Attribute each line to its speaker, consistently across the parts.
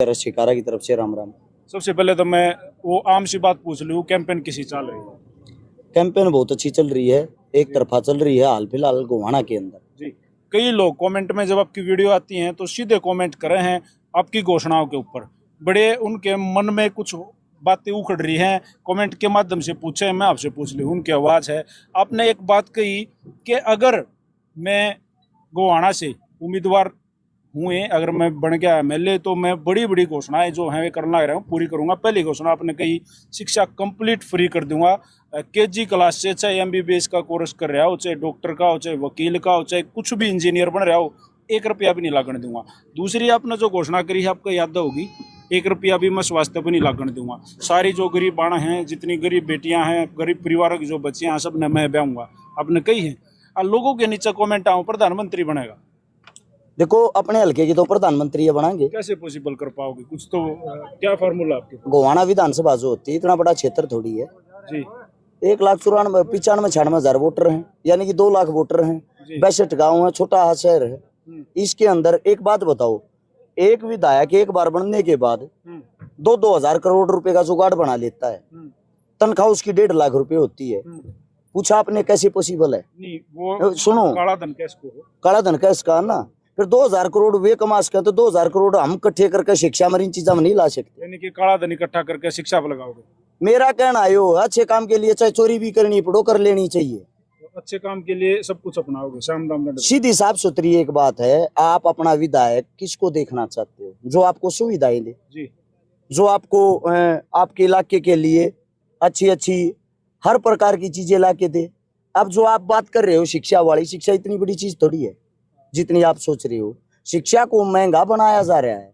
Speaker 1: शिकारा की तरफ से राम राम।
Speaker 2: सबसे पहले तो मैं वो आम सी बात पूछ लूँ, कैंपेन किसी चल रही है?
Speaker 1: कैंपेन बहुत अच्छी चल रही है, एक तरफा चल रही है हाल फिलहाल गोहाना के अंदर।
Speaker 2: जी, कई लोग कमेंट में जब आपकी वीडियो आती हैं तो सीधे कमेंट कर रहे हैं आपकी घोषणाओं के ऊपर। बड़े उनके मन में कुछ बातें उखड़ रही हैं, कमेंट के माध्यम से पूछे, मैं आपसे पूछ लूँ, उनकी आवाज़ है। आपने एक बात कही कि अगर मैं गोहाना से उम्मीदवार हुए, अगर मैं बन गया एमएलए तो मैं बड़ी बड़ी घोषणाएं जो हैं करना रहा हूँ पूरी करूंगा। पहली घोषणा आपने कही शिक्षा कंप्लीट फ्री कर दूंगा। केजी क्लास से चाहे एमबीबीएस का कोर्स कर रहा हो, चाहे डॉक्टर का हो, चाहे वकील का हो, चाहे कुछ भी इंजीनियर बन रहा हो, 1 रुपया भी नहीं लागने दूंगा। दूसरी आपने जो घोषणा करी है आपको याद होगी, 1 रुपया भी मैं स्वास्थ्य पर नहीं लागने दूंगा। सारी जो गरीब बाणा हैं, जितनी गरीब बेटियां हैं, गरीब परिवारों की जो बच्चियां हैं, सब ने मैं ब्याऊंगा। आपने कही है। लोगों के नीचे कॉमेंट आऊँ प्रधानमंत्री बनेगा।
Speaker 1: देखो अपने हल्के की तो प्रधानमंत्री ये बनाएंगे,
Speaker 2: कैसे पॉसिबल कर पाओगे? कुछ तो क्या फार्मूला आपके?
Speaker 1: गोहाना विधानसभा जो होती है इतना बड़ा क्षेत्र थोड़ी है
Speaker 2: जी।
Speaker 1: 1,94,95,000 वोटर हैं, यानी कि 2 लाख वोटर हैं। 62 गाँव है, छोटा शहर है। इसके अंदर एक बात बताओ, एक विधायक एक बार बनने के बाद 2-2 हजार करोड़ रुपए का जुगाड़ बना लेता है। तनख्वाह उसकी 1.5 लाख रुपए होती है। पूछा आपने कैसे पॉसिबल है?
Speaker 2: नहीं, वो
Speaker 1: सुनो,
Speaker 2: काला धन कैसे को?
Speaker 1: काला धन का इसका ना, फिर 2,000 करोड़ वे कमा सके तो 2,000 करोड़ हम इकट्ठे करके शिक्षा में इन चीजों में नहीं ला सकते।
Speaker 2: यानी कि काला धन इकट्ठा करके शिक्षा पर लगाओगे?
Speaker 1: मेरा कहना है अच्छे काम के लिए चाहे चोरी भी करनी पड़ो कर लेनी चाहिए।
Speaker 2: तो अच्छे काम के लिए सब कुछ अपनाओगे, साम दाम दंड?
Speaker 1: सीधी साफ सुथरी एक बात है, आप अपना विधायक किसको देखना चाहते हो? जो आपको सुविधाएं दे
Speaker 2: जी,
Speaker 1: जो आपको आपके इलाके के लिए अच्छी अच्छी हर प्रकार की चीजें ला के दे। अब जो आप बात कर रहे हो शिक्षा वाली, शिक्षा इतनी बड़ी चीज थोड़ी है जितनी आप सोच रहे हो। शिक्षा को महंगा बनाया जा रहा है।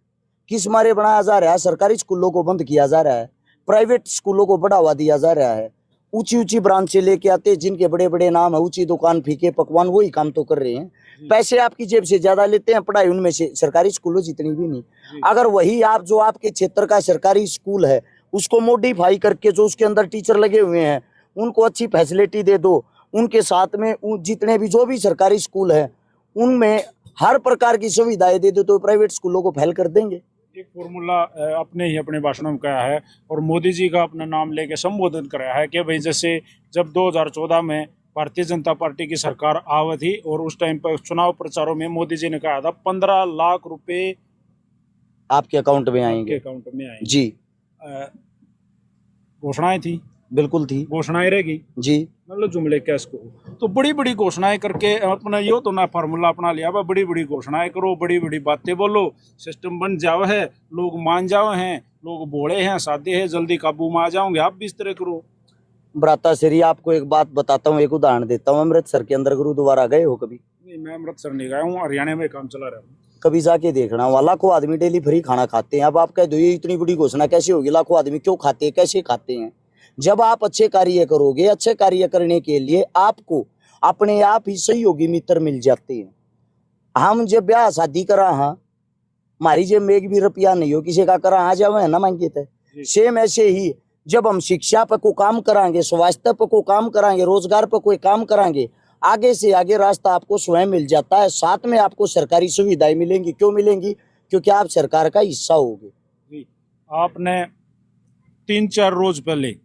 Speaker 1: किस मारे बनाया जा रहा है? सरकारी स्कूलों को बंद किया जा रहा है, प्राइवेट स्कूलों को बढ़ावा दिया जा रहा है। ऊंची ऊंची ब्रांच से लेके आते जिनके बड़े बड़े नाम है, ऊंची दुकान फीके पकवान, वही काम तो कर रहे हैं। पैसे आपकी जेब से ज्यादा लेते हैं, पढ़ाई उनमें से सरकारी स्कूलों जितनी भी नहीं। अगर वही आप जो आपके क्षेत्र का सरकारी स्कूल है उसको मॉडिफाई करके जो उसके अंदर टीचर लगे हुए हैं उनको अच्छी फैसिलिटी दे दो, उनके साथ में जितने भी जो भी सरकारी स्कूल है उनमें हर प्रकार की सुविधाएं दे दो तो प्राइवेट स्कूलों को फैल कर देंगे।
Speaker 2: एक फॉर्मूला आपने ही अपने भाषण में कहा है और मोदी जी का अपना नाम लेके संबोधित कराया है कि भाई जैसे जब 2014 में भारतीय जनता पार्टी की सरकार आई थी और उस टाइम पर चुनाव प्रचारों में मोदी जी ने कहा था 15 लाख रुपए
Speaker 1: आपके अकाउंट में आएंगे,
Speaker 2: आपके अकाउंट में आएंगे।
Speaker 1: जी,
Speaker 2: घोषणाएं थी,
Speaker 1: बिल्कुल थी,
Speaker 2: घोषणाएं रहेगी
Speaker 1: जी।
Speaker 2: मतलब जुमले क्या इसको? तो बड़ी बड़ी घोषणाएं करके अपना यो तो ना फार्मूला अपना लिया, बड़ी बड़ी घोषणाएं करो, बड़ी बड़ी बातें बोलो, सिस्टम बन जाओ है, लोग मान जाओ हैं, लोग भोले हैं, सादे हैं, जल्दी काबू में आ जाओगे। आप भी इस तरह करो।
Speaker 1: भ्राता श्री आपको एक बात बताता हूँ, एक उदाहरण देता हूँ। अमृतसर के अंदर गुरुद्वारा गए हो कभी?
Speaker 2: नहीं, मैं अमृतसर नहीं गया हूँ, हरियाणा में काम चला रहा हूँ।
Speaker 1: कभी जाके देखना, वहाँ लाखों आदमी डेली फ्री खाना खाते हैं। अब आप कह दो ये इतनी बड़ी घोषणा कैसे होगी? लाखों आदमी क्यों खाते हैं, कैसे खाते हैं? जब आप अच्छे कार्य करोगे, अच्छे कार्य करने के लिए आपको अपने आप ही सहयोगी मित्र मिल जाते हैं। हम जब ब्याह शादी करा हाँ, हमारी जेब में एक भी रुपया नहीं हो, किसी का करा आ जाओ है ना मांगे थे। सेम ऐसे ही जब हम शिक्षा पर को काम कराएंगे, स्वास्थ्य पर को काम कराएंगे, रोजगार पर कोई काम कराएंगे, आगे से आगे रास्ता आपको स्वयं मिल जाता है। साथ में आपको सरकारी सुविधाएं मिलेंगी। क्यों मिलेंगी? क्योंकि आप सरकार का हिस्सा होगे।
Speaker 2: जी, आपने 3-4 रोज पहले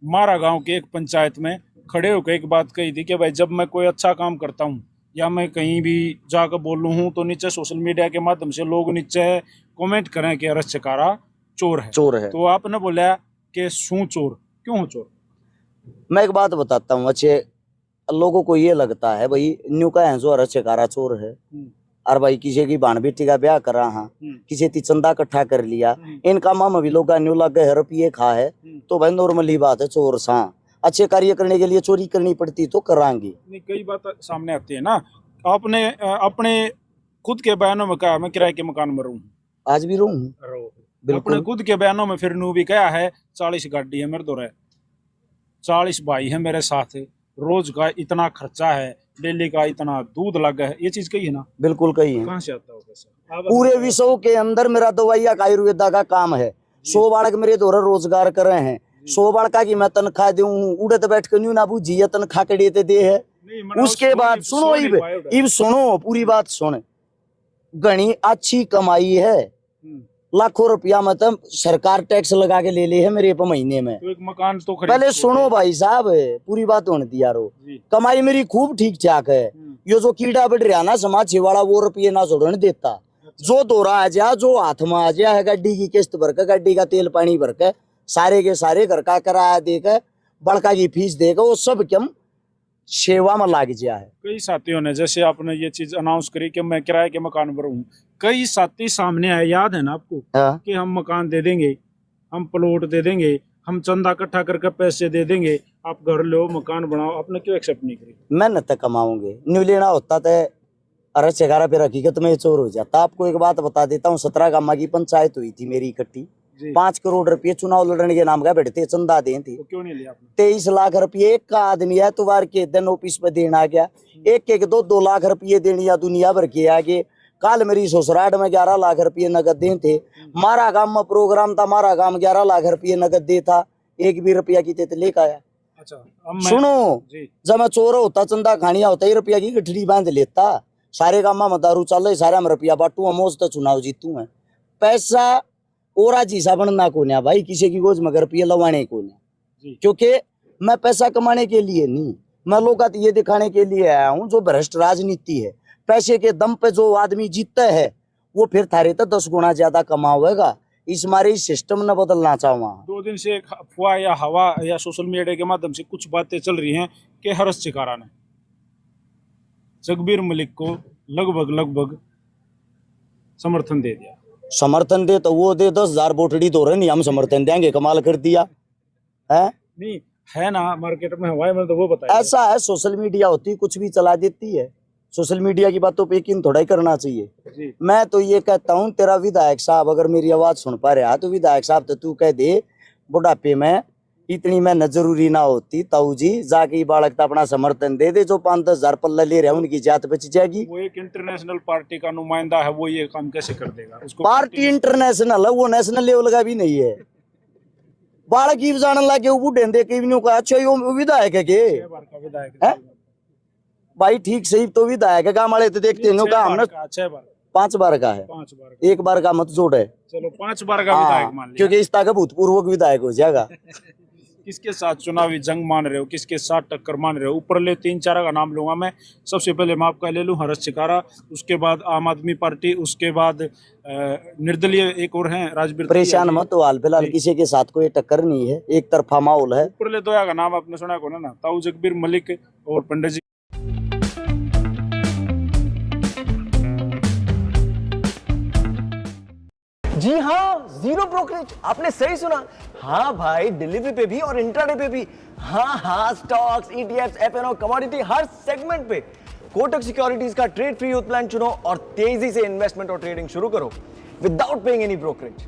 Speaker 2: मारा गांव के एक पंचायत में खड़े होकर एक बात कही थी कि भाई जब मैं कोई अच्छा काम करता हूँ या मैं कहीं भी जाकर बोलूँ हूँ तो नीचे सोशल मीडिया के माध्यम से लोग नीचे कमेंट करें कि अरश शिकारा चोर है,
Speaker 1: चोर है।
Speaker 2: तो आपने बोला कि शू चोर? क्यों चोर?
Speaker 1: मैं एक बात बताता हूँ, अच्छे लोगों को ये लगता है भाई न्यू का है जो अरश शिकारा चोर है, और भाई किसी की बाण बेटी का ब्याह करा हाँ, किसी ती चंदा इकट्ठा कर लिया, इनका मामा भी लोग न्यू लग गए रुपये खा है, तो भाई नॉर्मली बात है चोर सा। अच्छे कार्य करने के लिए चोरी करनी पड़ती तो करांगे
Speaker 2: नहीं। कई बात सामने आती है ना। आपने अपने खुद के बयानों में कहा मैं किराए के मकान में रहूं,
Speaker 1: आज भी रहूं।
Speaker 2: अपने खुद के बयानों में फिर नू भी कहा है 40 गाड़ी है मेरे दो, 40 भाई है मेरे साथ, रोज का इतना खर्चा है, डेली का इतना दूध लगा है, ये चीज कही है ना?
Speaker 1: बिल्कुल कही है।
Speaker 2: कहाँ से आता हो पैसा?
Speaker 1: पूरे विश्व के अंदर मेरा दवाइया का आयुर्वेदा का काम है। 100 बालक मेरे द्वारा रोजगार कर रहे हैं। 100 बालका की मैं तनख्वाह दूं, उड़त बैठ के न्यू ना बूझी तनख्वाह के देते दे है। उसके बाद सुनो, इब सुनो, पूरी बात सुन। घनी अच्छी कमाई है, लाखों रुपया मतलब सरकार टैक्स लगा के ले ली है मेरे पे महीने में।
Speaker 2: तो एक मकान तो खरीद
Speaker 1: पहले सुनो भाई साहब, पूरी बात होने दिया रो।
Speaker 2: जी।
Speaker 1: कमाई मेरी खूब ठीक ठाक है। ये जो कीड़ा बढ़ रहा ना समाज वाला, वो रुपये ना जोड़ने देता। जो दौरा आ जा, जो हाथ में आ जा है, गाड़ी की किस्त भर के, गाड़ी का तेल पानी भर के, सारे के सारे घर का किराया देकर, बड़का की फीस देकर, वो सब कम सेवा में लाग गया है।
Speaker 2: कई साथियों ने, जैसे आपने ये चीज अनाउंस करी कि मैं किराए के मकान पर हूँ, कई साथी सामने आए, याद है ना आपको?
Speaker 1: हाँ।
Speaker 2: कि हम मकान दे देंगे, हम प्लॉट दे देंगे, हम चंदा इकट्ठा करके पैसे दे देंगे, आप घर लो, मकान बनाओ। आपने क्यों एक्सेप्ट नहीं करी?
Speaker 1: मेहनत तक कमाऊंगे, न्यू लेना होता तो अरे 11 पे हकीकत में चोर हो जाता। आपको एक बात बता देता हूँ, 17 गामा की पंचायत हुई थी मेरी इकट्ठी। 5 करोड़ रुपये चुनाव लड़ने के नाम का बैठते चंदा दें थी।
Speaker 2: तो क्यों नहीं लिया आपने?
Speaker 1: 23 लाख रुपये एक का आदमी है, तुवार के दिन ऑफिस पे देना आ गया। एक 2 लाख रुपये देनी या दुनिया भर के आगे। काल मेरी ससुराल में 11 लाख रुपये नगद दे थे। मारा गांव में प्रोग्राम था, मारा गांव 11 लाख रुपये नगद दे था, एक भी रुपया की तेत लेकर आया।
Speaker 2: अच्छा, अब
Speaker 1: सुनो,
Speaker 2: जी।
Speaker 1: जब मैं चोर होता, चंदा खानिया होता, ही रुपया की गठड़ी बांध लेता। सारे गांव में दारू चल रही, सारे में रुपया बांटू, मौज तो चुनाव जीतू है। पैसा ओरा जीसा बनना को ना भाई, किसी की गोज में रुपये लवाने को ना। क्योंकि मैं पैसा कमाने के लिए नहीं, मैं लोग ये दिखाने के लिए आया हूँ। जो भ्रष्ट राजनीति है, पैसे के दम पे जो आदमी जीतता है, वो फिर थारे तो 10 गुना ज्यादा कमावेगा। इस मारे इस सिस्टम न बदलना चाहूँगा।
Speaker 2: 2 दिन से एक अफवाह या हवा या सोशल मीडिया के माध्यम से कुछ बातें चल रही हैं कि हर्ष चिकारा ने जगबीर मलिक को लगभग समर्थन दे दिया।
Speaker 1: समर्थन दे तो वो दे, 10,000 बोटड़ी तो नहीं, हम समर्थन देंगे, कमाल कर दिया है।
Speaker 2: नहीं है ना, मार्केट में हवाई में तो वो बताया।
Speaker 1: ऐसा है, सोशल मीडिया होती कुछ भी चला देती है। सोशल मीडिया की बातों पे यकीन थोड़ा ही करना चाहिए
Speaker 2: जी।
Speaker 1: मैं तो ये कहता हूँ, तेरा विधायक साहब अगर मेरी आवाज सुन पा रहा तो विधायक साहब तो तू कह दे, बुढ़ापे में इतनी मेहनत जरूरी ना होती, ताऊ जी जाके बालक तो अपना समर्थन दे दे। जो 5-10 हजार पल्ला ले रहे हैं, उनकी जात बच जाएगी।
Speaker 2: वो एक इंटरनेशनल पार्टी का नुमाइंदा है, वो ये काम कैसे कर देगा? उसको
Speaker 1: पार्टी इंटरनेशनल है, वो नेशनल लेवल का भी नहीं है। बालक की जाने लगे, वो बूढ़े देखे भी कहा, अच्छा ये विधायक है के?
Speaker 2: 6 बार का विधायक है
Speaker 1: भाई, ठीक सही तो विधायक है, गाँव वाले तो देखते हैं हमने
Speaker 2: 6 बार
Speaker 1: 5 बार का है,
Speaker 2: 5 बार
Speaker 1: 1 बार का मत जोड़ है।
Speaker 2: चलो 5 बार का विधायक मान लिया।
Speaker 1: क्योंकि इस का भूतपूर्व विधायक हो जाएगा।
Speaker 2: किसके साथ चुनावी जंग मान रहे हो, किसके साथ टक्कर मान रहे हो? ऊपर ले 3-4 का नाम लूंगा मैं। सबसे पहले मैं आपका ले लूं हर्ष चिकारा, उसके बाद आम आदमी पार्टी, उसके बाद निर्दलीय एक और हैं राजबीर।
Speaker 1: परेशान मत हो, हाल फिलहाल किसी के साथ कोई टक्कर नहीं है, एक तरफा माहौल है।
Speaker 2: ऊपर ले 2 का नाम आपने सुना को ना, ताऊ जगबीर मलिक और पंडित जी।
Speaker 3: जी हाँ, जीरो ब्रोकरेज, आपने सही सुना। हाँ भाई, डिलीवरी पे भी और इंट्राडे पे भी। हाँ, स्टॉक्स, ईटीएफ्स, एफएनओ, कमोडिटी, हर सेगमेंट पे कोटक सिक्योरिटीज का ट्रेड फ्री यूथ प्लान चुनो और तेजी से इन्वेस्टमेंट और ट्रेडिंग शुरू करो without paying any brokerage.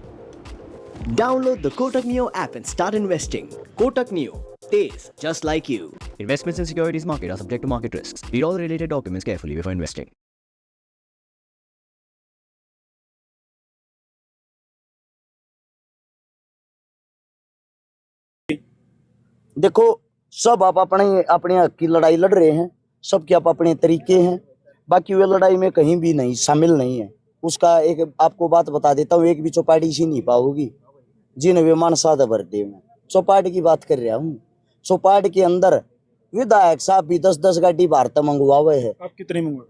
Speaker 4: Download the Kotak Neo app and start investing. Kotak Neo, stays just like you. Investments in securities market are subject to market risks. Read all related documents carefully before investing.
Speaker 1: देखो, सब आप अपने अपने हक की लड़ाई लड़ रहे हैं, सबके आप अपने तरीके हैं। बाकी वे लड़ाई में कहीं भी नहीं शामिल नहीं है। उसका एक आपको बात बता देता हूँ, एक भी चौपाटी सी नहीं पाओगी जिन्हें विमान साधा भरते में। चौपाटी की बात कर रहा हूँ। चौपाटी के अंदर विधायक साहब भी 10-10 गाड़ी भारत मंगवा हुए है।
Speaker 2: आप कितनी मंगवाए?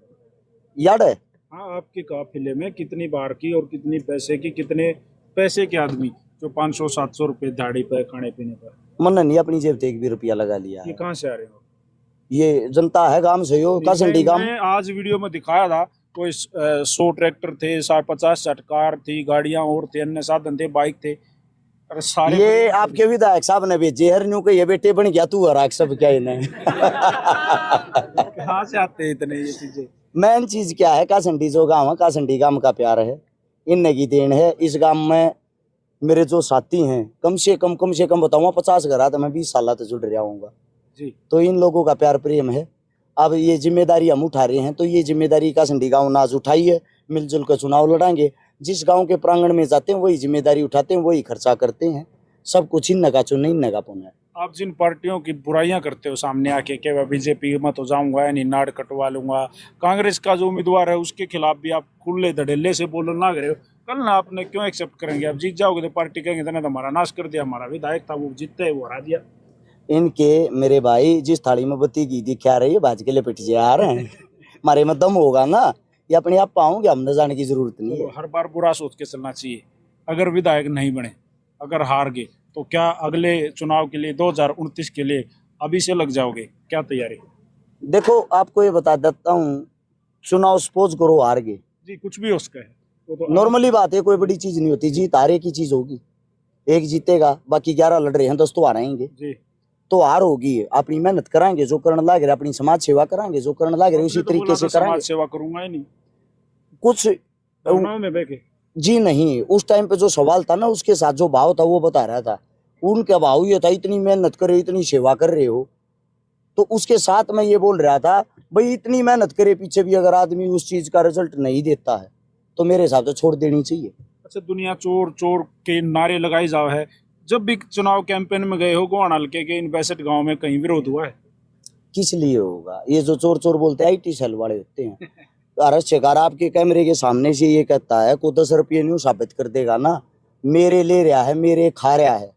Speaker 1: याद है?
Speaker 2: हाँ, आपके काफिले में कितनी बार की और कितनी पैसे की, कितने पैसे के आदमी जो 500-700 रुपए दाढ़ी पर, खाने पीने पर?
Speaker 1: मन नहीं अपनी जेब से 1 भी रुपया लगा लिया।
Speaker 2: ये कहाँ से आ रहे हो?
Speaker 1: ये जनता है, गांव से हो, कासंडी गांव।
Speaker 2: मैं आज वीडियो में दिखाया था, कोई 100 ट्रैक्टर थे, 50-60 कार थी, गाड़ियां और थे, अन्य साधन थे, बाइक थे। अरे सारे
Speaker 1: ये आपके विधायक साहब ने भेजे हर न्यू के, ये बेटे बन गया तू हराक सब क्या इन्हें।
Speaker 2: कहाँ से आते हैं इतने ये चीजें?
Speaker 1: मेन चीज क्या है, कासंडी जो गांव है, कासंडी गांव का प्यार है, इन की देन है। इस गांव में मेरे जो साथी हैं, कम से कम बताऊंगा 50 घर तो मैं 20 साल तो जुड़ रहा हूँ
Speaker 2: जी।
Speaker 1: तो इन लोगों का प्यार प्रेम है। अब ये जिम्मेदारी हम उठा रहे हैं, तो ये जिम्मेदारी कासंडी गांव नाज उठाई है। मिलजुल कर चुनाव लड़ाएंगे। जिस गांव के प्रांगण में जाते हैं वही जिम्मेदारी उठाते हैं, वही खर्चा करते हैं। सब कुछ इन नगा चुन नहीं नगा पुन है।
Speaker 2: आप जिन पार्टियों की बुराइयां करते हो सामने आके कि मैं बीजेपी में तो जाऊंगा यानी नाड़ कटवा लूंगा, कांग्रेस का जो उम्मीदवार है उसके खिलाफ भी आप खुले धड़ेले से बोलने लग रहे हो, कल ना आपने क्यों एक्सेप्ट करेंगे? आप जीत जाओगे तो पार्टी कहेंगे तो हमारा नाश कर दिया, हमारा विधायक था वो जीतते है वो हरा दिया।
Speaker 1: इनके मेरे भाई जिस थाली में बत्ती की थी क्या रही है बाज के लिपट जा आ रहे हैं हमारे में दम होगा ना ये अपने आप पाओगे, हम न जाने की जरूरत नहीं
Speaker 2: तो
Speaker 1: है।
Speaker 2: हर बार बुरा सोच के चलना चाहिए। अगर विधायक नहीं बने, अगर हार गए तो क्या अगले चुनाव के लिए 2029 के लिए अभी से लग जाओगे? क्या तैयारी?
Speaker 1: देखो आपको ये बता देता हूँ, चुनाव सपोज करो हार गए,
Speaker 2: जी कुछ भी हो सकता है वो तो
Speaker 1: नॉर्मली बात है, कोई बड़ी चीज नहीं होती, जीत हारे की चीज होगी। एक जीतेगा, बाकी 11 लड़ रहे हैं, 10 तो हारेंगे,
Speaker 2: जी
Speaker 1: तो हार होगी। अपनी मेहनत कराएंगे, जो करने लग रहे अपनी समाज सेवा कराएंगे, जो करने लग रहे उसी
Speaker 2: आपने तो बोला
Speaker 1: तरीके से
Speaker 2: था समाज
Speaker 1: कराएंगे।
Speaker 2: सेवा करूंगा ही नहीं,
Speaker 1: कुछ
Speaker 2: चुनाव में बैठे।
Speaker 1: जी नहीं, उस टाइम पे जो सवाल था ना उसके साथ जो भाव था वो बता रहा था। उनका भाव ये था इतनी मेहनत कर रहे हो, इतनी सेवा कर रहे हो, तो उसके साथ मैं ये बोल रहा था भाई इतनी मेहनत करे पीछे भी अगर आदमी उस चीज का रिजल्ट नहीं देता है तो मेरे हिसाब से छोड़ देनी चाहिए।
Speaker 2: अच्छा, दुनिया चोर चोर के नारे लगाई जाओ है, जब भी चुनाव कैंपेन में गए हो गोहाना हल्के के इन 62 गाँव में कहीं विरोध हुआ है?
Speaker 1: किस लिए होगा? ये जो चोर चोर बोलते हैं IT सेल वाले होते हैं। अरज शेखार आपके कैमरे के सामने से ये कहता है को 10 रुपये नहीं साबित कर देगा ना, मेरे ले रहा है, मेरे खा रहा है,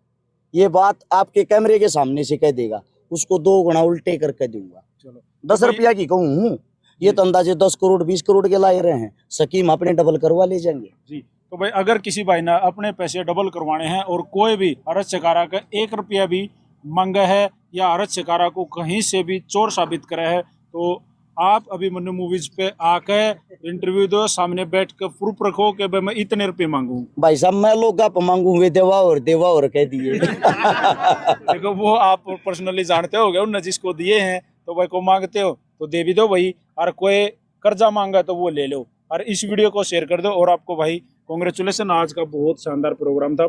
Speaker 1: ये बात आपके कैमरे के सामने से कह देगा, उसको 2 गुना उल्टे करके दूंगा।
Speaker 2: चलो
Speaker 1: 10 रुपया की कहूँ, ये तो अंदाजे 10 करोड़ 20 करोड़ के ला रहे हैं, स्कीम अपने डबल करवा ले जाएंगे।
Speaker 2: जी, तो भाई अगर किसी भाई ने अपने पैसे डबल करवाने हैं और कोई भी अरज शिकारा का 1 रुपया भी मांगा है या अरज शिकारा को कहीं से भी चोर साबित करा है तो आप अभिमन्यु मूवीज पे आकर इंटरव्यू दो, सामने बैठ कर प्रूफ रखो कि भाई मैं इतने रुपए मांगू।
Speaker 1: भाई साहब मैं लोग आप मांगू वे देवा और कह दिए।
Speaker 2: देखो वो आप पर्सनली जानते हो उन जिसको दिए हैं तो भाई को मांगते हो तो दे भी दो भाई, और कोई कर्जा मांगा तो वो ले लो, और इस वीडियो को शेयर कर दो। और आपको भाई कांग्रेचुलेसन, आज का बहुत शानदार प्रोग्राम था।